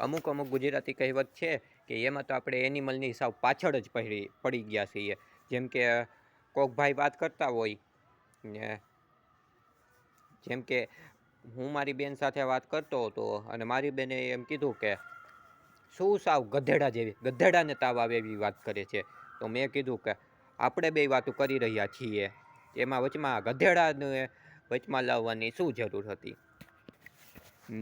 અમુક ગુજરાતી કહેવત છે કે એમાં તો આપણે એનિમલની સાવ પાછળ જ પડી ગયા છીએ. જેમ કે કોક ભાઈ વાત કરતા હોય ને, જેમ કે હું મારી બેન સાથે વાત કરતો હતો અને મારી બેને એમ કીધું કે શું સાવ ગધેડાને તાવ આવે એવી વાત કરે છે. તો મેં કીધું કે આપણે બે વાતો કરી રહ્યા છીએ, એમાં વચમાં ગધેડાને વચમાં લાવવાની શું જરૂર હતી.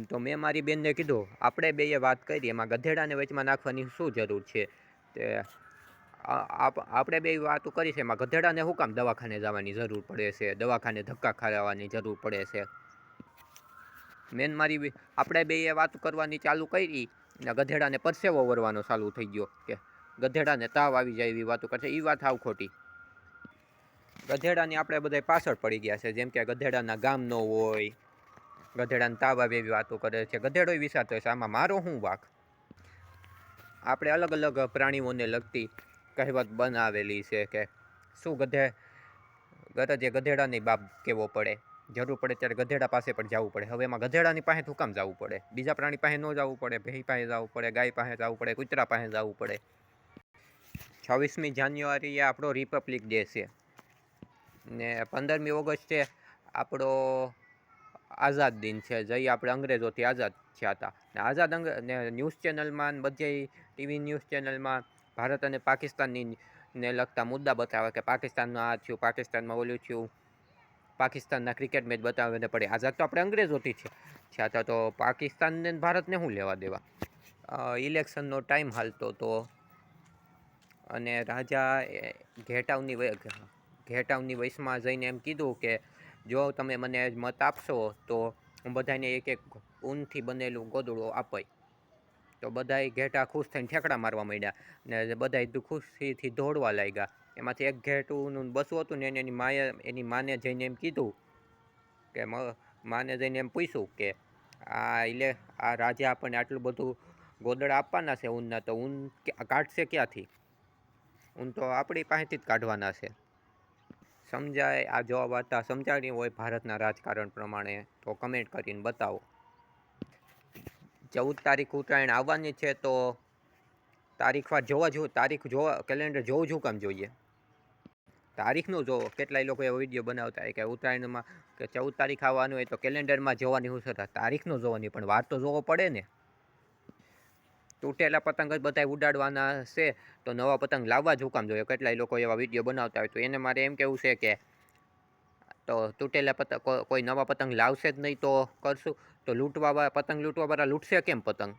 તો મેં મારી બેનને કીધું આપણે બેએ વાત કરી, એમાં ગધેડાને વચમાં નાખવાની શું જરૂર છે. તે આપણે બે વાતો કરી છે, એમાં ગધેડાને શું કામ દવાખાને જવાની જરૂર પડે છે, દવાખાને ધક્કા ખાવાની જરૂર પડે છે. આપણે બેએ વાત કરવાની ચાલુ કરી ને ગધેડાને પરસેવો વરવાનો ચાલુ થઈ ગયો કે ગધેડાને તાવ આવી જાય એવી વાતો કરશે. એ વાત સાવ ખોટી. ગધેડાની આપણે બધા પાછળ પડી ગયા છે. જેમ કે ગધેડાના ગામ ન હોય, ગધેડાને તાવ આવે એવી વાતો કરે છે. ગધેડો વિચારતો હોય છે આમાં મારો શું વાંક. આપણે અલગ અલગ પ્રાણીઓને લગતી કહેવત બનાવેલી છે કે શું ગરજે ગધેડાની બાપ કેવો પડે, જરૂર પડે ત્યારે ગધેડા પાસે પણ જવું પડે. હવે એમાં ગધેડાની પાસે શું કામ જવું પડે? બીજા પ્રાણી પાસે ન જવું પડે? ભેંસ પાસે જવું પડે, ગાય પાસે જવું પડે, કૂતરા પાસે જવું પડે. 26મી જાન્યુઆરીએ આપણો રિપબ્લિક ડે છે ને 15મી ઓગસ્ટે આપણો આઝાદ દિન છે. જઈ આપણે અંગ્રેજોથી આઝાદ થયા હતા. ને ન્યૂઝ ચેનલમાં, બધી ટીવી ન્યૂઝ ચેનલમાં ભારત અને પાકિસ્તાનની ને લગતા મુદ્દા બતાવે કે પાકિસ્તાનમાં આ થયું, પાકિસ્તાનમાં ઓલું થયું, પાકિસ્તાનના ક્રિકેટ મેચ બતાવીને પડે. આઝાદ તો આપણે અંગ્રેજોથી થયા હતા, તો પાકિસ્તાનને ભારતને શું લેવા દેવા. ઇલેક્શનનો ટાઈમ હાલતો હતો અને રાજા ઘેટાવની વયસમાં જઈને એમ કીધું કે જો તમે મને મત આપશો તો હું બધાને એક એક ઊનથી બનેલું ગોદડું આપાય. તો બધાય ઘેટા ખુશ થઈને ઠેકડા મારવા માંડ્યા ને બધાય ખુશીથી દોડવા લાગ્યા. એમાંથી એક ઘેટુંનું બસવું હતું ને એની માને જઈને એમ કીધું કે માને જઈને એમ પૂછ્યું કે આ રાજા આપણને આટલું બધું ગોદડા આપવાના છે ઊનના, તો ઊન કાઢશે ક્યાંથી? ઊન તો આપણી પાસેથી જ કાઢવાના છે. સમજાય આ જો વાર્તા સમજાણી હોય ભારતના રાજકારણ પ્રમાણે તો કમેન્ટ કરીને બતાવો. 14 તારીખ ઉત્તરાયણ આવવાની છે, તો તારીખ જોવા કેલેન્ડર જોવું શું કામ જોઈએ? તારીખનું જોવો. કેટલાય લોકો એવો વિડીયો બનાવતા હોય કે ઉત્તરાયણમાં કે 14 તારીખ આવવાનું હોય તો કેલેન્ડરમાં જોવાની શું છે, તારીખનું જોવાની, પણ વાર તો જોવો પડે ને. તૂટેલા પતંગ જ બધા ઉડાડવાના છે તો નવા પતંગ લાવવા જ શું કામ જોઈએ? કેટલાય લોકો એવા વિડીયો બનાવતા હોય. તો એને મારે એમ કહેવું છે કે તો તૂટેલા પતંગ કોઈ નવા પતંગ લાવશે જ નહીં તો કરશું તો પતંગ લૂંટવાવાળા લૂંટશે કેમ પતંગ?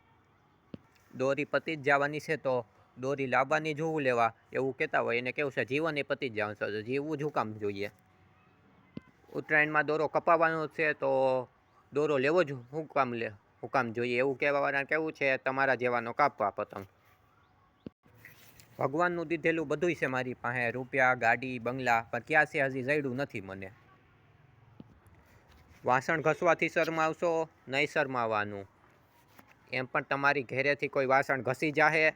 દોરી પતી જ જવાની છે તો દોરી લાવવાની જોવું લેવા એવું કહેતા હોય. એને કેવું છે જીવન એ પતી જ જવાનું છે, જીવવું જ શું કામ જોઈએ? ઉત્તરાયણમાં દોરો કપાવવાનો છે તો દોરો લેવો જ શું કામ જોઈએ? એવું કહેવાવાળાને કેવું છે તમારા જેવાનો કાપવા પતંગ. ભગવાનનું દીધેલું બધુંય છે મારી પાસે, રૂપિયા, ગાડી, બંગલા, પણ ક્યાં છે હજી જડ્યું નથી મને. વાસણ ઘસવાથી શરમાવશો? નહીં શરમાવાનું. એમ પણ તમારી ઘરેથી કોઈ વાસણ ઘસી જાહે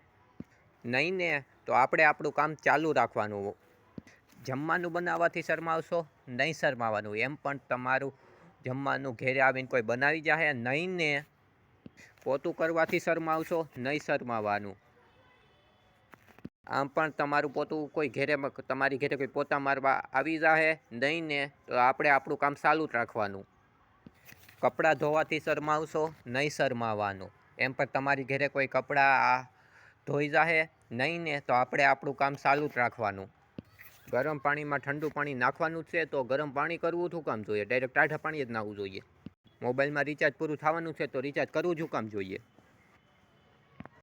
નહીં ને, તો આપણે આપણું કામ ચાલુ રાખવાનું. જમવાનું બનાવવાથી શરમાવશો? નહીં શરમાવાનું. એમ પણ તમારું જમવાનું ઘેરે આવીને કોઈ બનાવી જાહે નહીં ને. પોતું કરવાથી શરમાવશો? નહીં શરમાવાનું. આમ પણ તમારું પોતું તમારી ઘરે કોઈ પોતા મારવા આવી જાહે નહીં ને, તો આપણે આપણું કામ ચાલુ જ રાખવાનું. કપડાં ધોવાથી શરમાવશો? નહીં શરમાવાનું. એમ પણ તમારી ઘરે કોઈ કપડાં ધોઈ જાહે નહીં ને, તો આપણે આપણું કામ ચાલુ જ રાખવાનું. ગરમ પાણીમાં ઠંડુ પાણી નાખવાનું છે તો ગરમ પાણી કરવું શું કામ જોઈએ? ડાયરેક્ટ ટાઢા પાણી જ નાખવું જોઈએ. મોબાઈલમાં રિચાર્જ પૂરું થવાનું છે તો રિચાર્જ કરવું શું કામ જોઈએ?